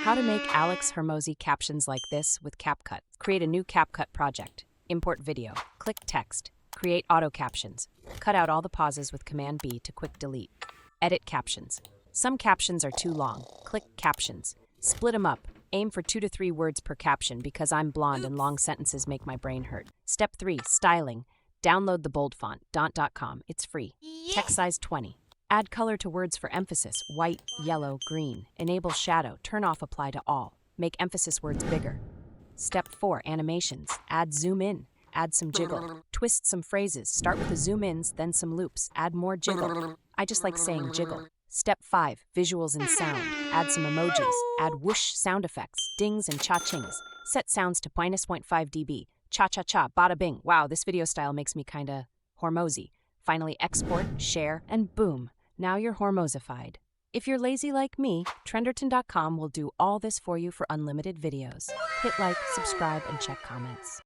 How to make Alex Hormozi captions like this with CapCut. Create a new CapCut project. Import video. Click text. Create auto captions. Cut out all the pauses with Command B to quick delete. Edit captions. Some captions are too long. Click captions. Split them up. Aim for 2 to 3 words per caption because I'm blonde and long sentences make my brain hurt. Step 3. Styling. Download the bold font, dont.com. It's free. Text size 20. Add color to words for emphasis, white, yellow, green. Enable shadow, turn off apply to all. Make emphasis words bigger. Step 4, animations. Add zoom in, add some jiggle. Twist some phrases, start with the zoom ins, then some loops. Add more jiggle. I just like saying jiggle. Step 5, visuals and sound. Add some emojis, add whoosh sound effects, dings and cha-chings. Set sounds to -0.5 dB. Cha-cha-cha, bada bing. Wow, this video style makes me kinda Hormozi. Finally export, share, and boom. Now you're Hormozified. If you're lazy like me, Trenderton.com will do all this for you for unlimited videos. Hit like, subscribe, and check comments.